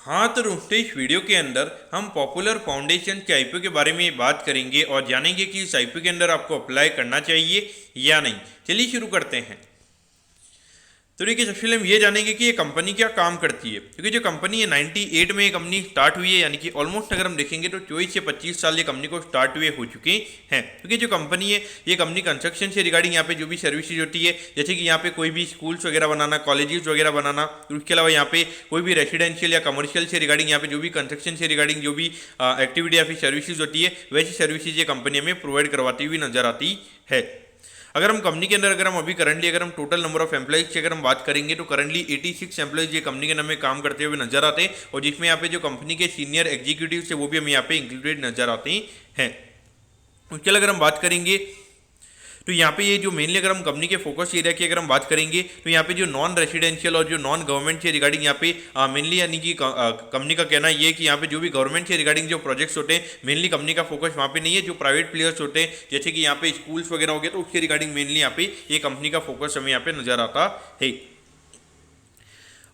हाँ, तो दोस्तों इस वीडियो के अंदर हम पॉपुलर फाउंडेशन के आईपीओ के बारे में बात करेंगे और जानेंगे कि इस आईपीओ के अंदर आपको अप्लाई करना चाहिए या नहीं। चलिए शुरू करते हैं। तो देखिए, सबसे पहले हम ये जानेंगे कि ये कंपनी क्या काम करती है, क्योंकि जो कंपनी है 98 में ये कंपनी स्टार्ट हुई है, यानी कि ऑलमोस्ट अगर हम देखेंगे तो 24 से 25 साल ये कंपनी को स्टार्ट हुए हो चुके हैं। क्योंकि जो कंपनी है ये कंपनी कंस्ट्रक्शन से रिगार्डिंग यहाँ पे जो भी सर्विसेज होती है, जैसे कि यहाँ पे कोई भी स्कूल्स वगैरह बनाना, कॉलेजेस वगैरह बनाना, उसके अलावा यहाँ पे कोई भी रेसिडेंशियल या कमर्शियल से रिगार्डिंग यहाँ पे जो भी कंस्ट्रक्शन से रिगार्डिंग जो भी एक्टिविटी या फिर सर्विसेज होती है, वैसी सर्विसेज ये कंपनी हमें प्रोवाइड करवाती हुई नजर आती है। अगर हम कंपनी के अंदर अभी करंटली अगर हम टोटल नंबर ऑफ एम्प्लॉइज की अगर हम बात करेंगे तो करंटली 86 एम्प्लॉइज ये कंपनी के नाम में काम करते हुए नजर आते हैं, और जिसमें यहाँ पे जो कंपनी के सीनियर एग्जीक्यूटिव है वो भी हमें यहाँ पे इंक्लूडेड नजर आते हैं। उसके अलावा अगर हम बात करेंगे तो यहाँ पे ये जो मेनली अगर हम कंपनी के फोकस एरिया की अगर हम बात करेंगे तो यहाँ पे जो नॉन रेसिडेंशियल और जो नॉन गवर्नमेंट से रिगार्डिंग यहाँ पे मेनली यानी कि कंपनी का कहना ये है कि यहाँ पे जो भी गवर्नमेंट से रिगार्डिंग जो प्रोजेक्ट्स होते हैं मेनली कंपनी का फोकस वहाँ पे नहीं है। जो प्राइवेट प्लेयर्स होते हैं जैसे कि यहाँ पे स्कूल्स वगैरह हो गए तो उसके रिगार्डिंग मेनली यहाँ पे ये कंपनी का फोकस हमें यहाँ पे नजर आता है।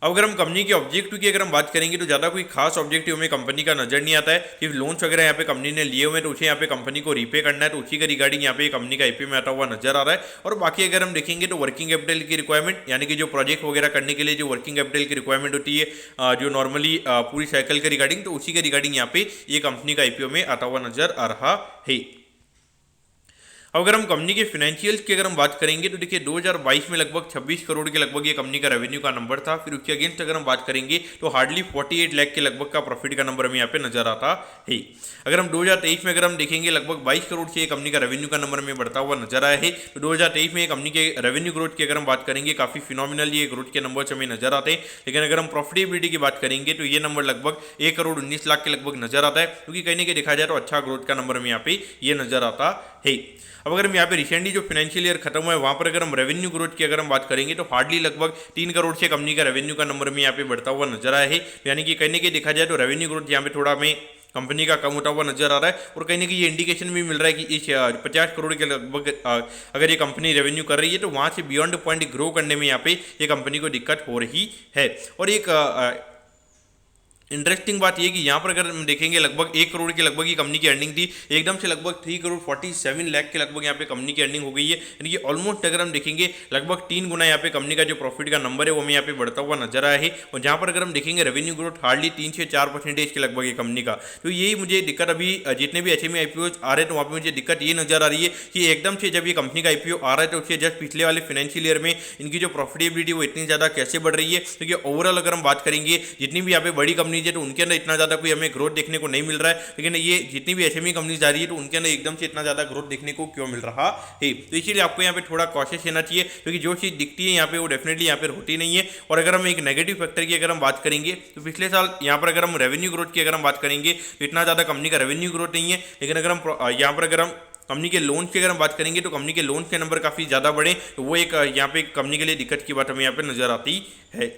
अब अगर हम कंपनी के ऑब्जेक्टिव की अगर हम बात करेंगे तो ज़्यादा कोई खास ऑब्जेक्टिव हमें कंपनी का नजर नहीं आता है। कि लोन्स वगैरह यहाँ पे कंपनी ने लिए हुए हैं तो उसे यहाँ पे कंपनी को रीपे करना है, तो उसी के रिगार्डिंग यहाँ पे कंपनी का आईपीओ में आता हुआ नजर आ रहा है। और बाकी अगर हम देखेंगे तो वर्किंग कैपिटल की रिक्वायरमेंट, यानी कि जो प्रोजेक्ट वगैरह करने के लिए जो वर्किंग कैपिटल की रिक्वायरमेंट होती है जो नॉर्मली पूरी साइकिल के रिगार्डिंग, तो उसी के रिगार्डिंग यहाँ पे ये कंपनी का आईपीओ में आता हुआ नजर आ रहा है। अब अगर हम कंपनी के फाइनेंशियल्स की अगर हम बात करेंगे तो देखिए 2022 में लगभग 26 करोड़ के लगभग ये कंपनी का रेवेन्यू का नंबर था। फिर उसके अगेंस्ट अगर हम बात करेंगे तो हार्डली 48 लाख के लगभग का प्रॉफिट का नंबर हमें यहाँ पे नजर आता है। अगर हम 2023 में अगर हम देखेंगे लगभग 22 करोड़ से ये कंपनी का रेवेन्यू का नंबर हमें बढ़ता हुआ नजर आया है। तो 2023 में कंपनी के रेवेन्यू ग्रोथ की अगर हम बात करेंगे काफी फिनोमिनल ये ग्रोथ के नंबर हमें नजर आते हैं। लेकिन अगर हम प्रॉफिटेबिलिटी की बात करेंगे तो ये नंबर लगभग 1 करोड़ 19 लाख के लगभग नजर आता है, क्योंकि कहीं ना कहीं देखा जाए तो अच्छा ग्रोथ का नंबर हमें यहाँ पे ये नजर आता है। अब अगर हम यहाँ पे रिसेंटली जो फाइनेंशियल ईयर खत्म हुआ है वहाँ पर अगर हम रेवेन्यू ग्रोथ की अगर हम बात करेंगे तो हार्डली लगभग 3 करोड़ से कंपनी का रेवेन्यू का नंबर में यहाँ पे बढ़ता हुआ नजर आया है। यानी कि कहीं ना कहीं देखा जाए तो रेवेन्यू ग्रोथ यहाँ पे थोड़ा हमें कंपनी का कम होता हुआ नजर आ रहा है। और कहीं ना कहीं ये इंडिकेशन भी मिल रहा है कि इस 50 करोड़ के लगभग अगर ये कंपनी रेवेन्यू कर रही है तो वहाँ से बियॉन्ड पॉइंट ग्रो करने में यहाँ पे ये कंपनी को दिक्कत हो रही है। और एक इंटरेस्टिंग बात यह कि यहाँ पर अगर हम देखेंगे लगभग 1 करोड़ के लगभग ही कंपनी की अर्निंग थी, एकदम से लगभग 3 करोड़ 47 लाख के लगभग यहाँ पे कंपनी की अर्निंग हो गई है। यानी कि ऑलमोस्ट अगर हम देखेंगे लगभग 3 गुना यहाँ पे कंपनी का जो प्रॉफिट का नंबर है वो हमें यहाँ पे बढ़ता हुआ नजर आया है। और जहाँ पर अगर हम देखेंगे रेवेन्यू ग्रोथ हार्डली 3 से 4% के लगभग ये कंपनी का, तो यही मुझे दिक्कत अभी जितने भी एचएमई आईपीओ आ रहे हैं तो वहाँ पर मुझे दिक्कत ये नजर आ रही है कि एकदम से जब ये कंपनी का आईपीओ आ रहा है तो उससे जस्ट पिछले वाले फाइनेंशियल ईयर में इनकी जो प्रॉफिटेबिलिटी वो इतनी ज़्यादा कैसे बढ़ रही है। क्योंकि ओवरऑल अगर हम बात करेंगे जितनी भी यहाँ पे बड़ी कंपनीज है तो उनके अंदर इतना ज़्यादा कोई हमें ग्रोथ देखने को नहीं मिल रहा है। लेकिन ये जितनी भी एचएमई कंपनीज आ रही है तो उनके अंदर एकदम से इतना ज़्यादा ग्रोथ देखने को क्यों मिल रहा है। तो इसीलिए आपको यहाँ पे थोड़ा कॉशियस रहना चाहिए, क्योंकि जो चीज़ दिखती है यहाँ पे वो डेफिनेटली यहाँ पे होती नहीं है। और अगर हम एक नेगेटिव फैक्टर की अगर हम बात करेंगे तो पिछले साल यहाँ पर अगर हम रेवेन्यू ग्रोथ की अगर हम बात करेंगे तो इतना ज़्यादा कंपनी का रेवेन्यू ग्रोथ नहीं है। लेकिन अगर हम यहाँ पर अगर हम कंपनी के लोन की अगर हम बात करेंगे तो कंपनी के लोन के नंबर काफ़ी ज़्यादा बढ़े, तो वो एक यहाँ पे कंपनी के लिए दिक्कत की बात हमें यहाँ पे नजर आती है।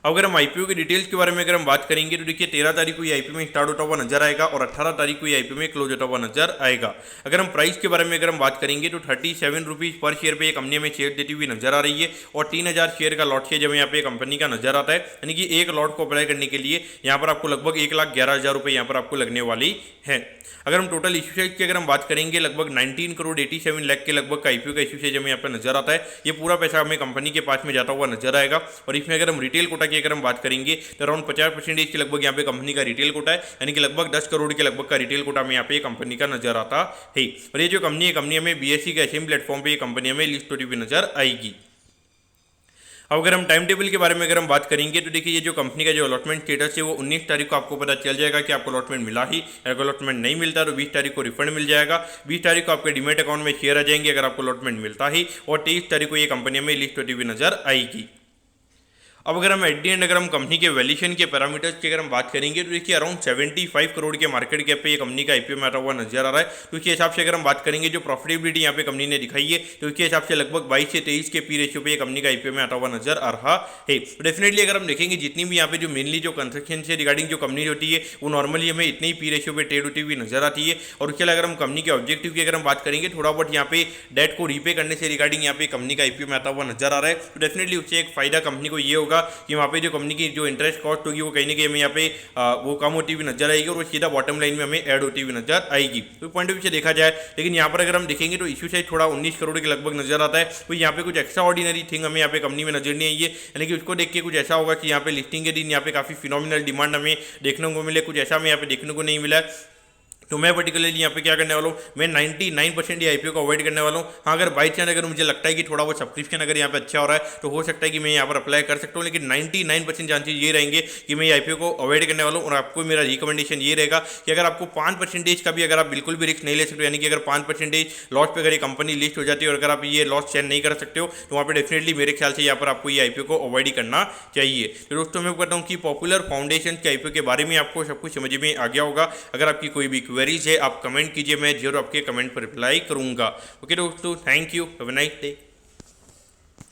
अब अगर हम आईपीओ की डिटेल्स के बारे में अगर हम बात करेंगे तो देखिए 13 तारीख को ये आईपीओ में स्टार्ट होता हुआ नजर आएगा और 18 तारीख को ये आईपीओ में क्लोज होता हुआ नजर आएगा। अगर हम प्राइस के बारे में अगर हम बात करेंगे तो 37 रुपीज़ पर शेयर पे ये कंपनी में शेयर देती हुई नजर आ रही है। और 3000 शेयर का लॉट शेयर हमें यहाँ पे कंपनी का नजर आता है। यानी कि एक लॉट को अप्लाई करने के लिए यहाँ पर आपको लगभग 1,11,000 रुपये यहाँ पर आपको लगने वाली है। अगर हम टोटल इशू साइज की अगर हम बात करेंगे लगभग 19 करोड़ 87 लाख के लगभग का आईपीओ का इशू साइज हमें यहाँ पर नजर आता है। ये पूरा पैसा हमें कंपनी के पास में जाता हुआ नजर आएगा। और इसमें अगर हम रिटेल कोटा की अगर हम बात करेंगे तो अराउंड 50% के लगभग यहाँ पे कंपनी का रिटेल कोटा है। यानी कि लगभग 10 करोड़ के लगभग का रिटेल कोटा में यहाँ पे कंपनी का नजर आता है। और ये जो कंपनी है कंपनी हमें बीएसई के एसएम प्लेटफॉर्म पे ये कंपनी हमें लिस्ट होती हुई नजर आएगी। अब अगर हम टाइम टेबल के बारे में अगर हम बात करेंगे तो देखिए ये जो कंपनी का जो अलॉटमेंट स्टेटस है वो 19 तारीख को आपको पता चल जाएगा कि आपको अलॉटमेंट मिला ही। अगर अलॉटमेंट नहीं मिलता तो 20 तारीख को रिफंड मिल जाएगा। 20 तारीख को आपके डीमेट अकाउंट में शेयर आ जाएंगे अगर आपको अलॉटमेंट मिलता ही। और 23 तारीख को ये कंपनी में लिस्ट होती हुई नजर आएगी। अब अगर हम एट दी एंड अगर हम कंपनी के वैल्यूएशन के पैरामीटर्स की अगर हम बात करेंगे तो देखिए अराउंड 75 करोड़ के मार्केट कैप पे ये कंपनी का आईपीओ में आता हुआ नजर आ रहा है। तो उसके हिसाब से अगर हम बात करेंगे जो प्रॉफिटेबिलिटी यहाँ पे कंपनी ने दिखाई है तो उसके हिसाब से लगभग 22 से 23 के पी रेशियो पे ये कंपनी का आईपीओ में आता हुआ नजर आ रहा है। तो डेफिनेटली अगर हम देखेंगे जितनी भी यहाँ पे जो मेनली जो कंस्ट्रक्शन से रिगार्डिंग जो कंपनी होती है वो नॉर्मली हमें इतनी ही पी रेशियो पे ट्रेड होती हुई नजर आती है। और उसके अलावा अगर हम कंपनी के ऑब्जेक्टिव की अगर हम बात करेंगे थोड़ा बहुत यहाँ पे डेट को रीपे करने से रिगार्डिंग यहाँ पे कंपनी का आईपीओ में आता हुआ नजर आ रहा है। तो डेफिनेटली उससे एक फायदा कंपनी को ये होगा होगा कि वहाँ पे जो कंपनी की जो इंटरेस्ट कॉस्ट होगी वो कहीं ना कहीं हमें यहाँ पे वो कम होती हुई नजर आएगी और वो सीधा बॉटम लाइन में हमें ऐड होती हुई नजर आएगी। तो पॉइंट ऑफ व्यू से देखा जाए, लेकिन यहाँ पर अगर हम देखेंगे तो इशू साइज थोड़ा 19 करोड़ के लगभग नजर आता है। तो यहाँ पे कुछ एक्स्ट्रा ऑर्डिनरी थिंग हमें यहाँ पे कंपनी में नजर नहीं आई है, यानी कि उसको देख के कुछ ऐसा होगा कि यहाँ पे लिस्टिंग के दिन यहाँ पे काफी फिनोमिनल डिमांड हमें देखने को मिले, कुछ ऐसा हमें यहाँ पे देखने को नहीं मिला है। तो मैं पर्टिकुलरली यहाँ पे क्या करने वाला हूँ, मैं 99% ये आईपीओ को अवॉइड करने वाला हूँ। हाँ, अगर बाई चांस अगर मुझे लगता है कि थोड़ा बहुत सब्सक्रिप्शन अगर यहाँ पे अच्छा हो रहा है तो हो सकता है कि मैं यहाँ पर अप्लाई कर सकता हूँ, लेकिन 99% चांसेस ये रहेंगे कि मैं ये आईपीओ को अवॉइड करने वाला हूँ। और आपको मेरा रिकमेंडेशन ये रहेगा कि अगर आपको 5% का भी अगर आप बिल्कुल भी रिस्क नहीं ले सकते, यानी कि अगर 5% लॉस पे अगर ये कंपनी लिस्ट हो जाती है और अगर आप ये लॉस चैन नहीं कर सकते हो तो वहाँ पर डेफिनेटली मेरे ख्याल से यहाँ पर आपको ये आईपीओ को अवॉइड ही करना चाहिए। तो दोस्तों मैं कहता हूँ कि पॉपुलर फाउंडेशन के आईपीओ के बारे में आपको सब कुछ समझ में आ गया होगा। अगर आपकी कोई भी क्वेरीज है आप कमेंट कीजिए, मैं जरूर आपके कमेंट पर रिप्लाई करूंगा। ओके दोस्तों, thank you, have a nice day.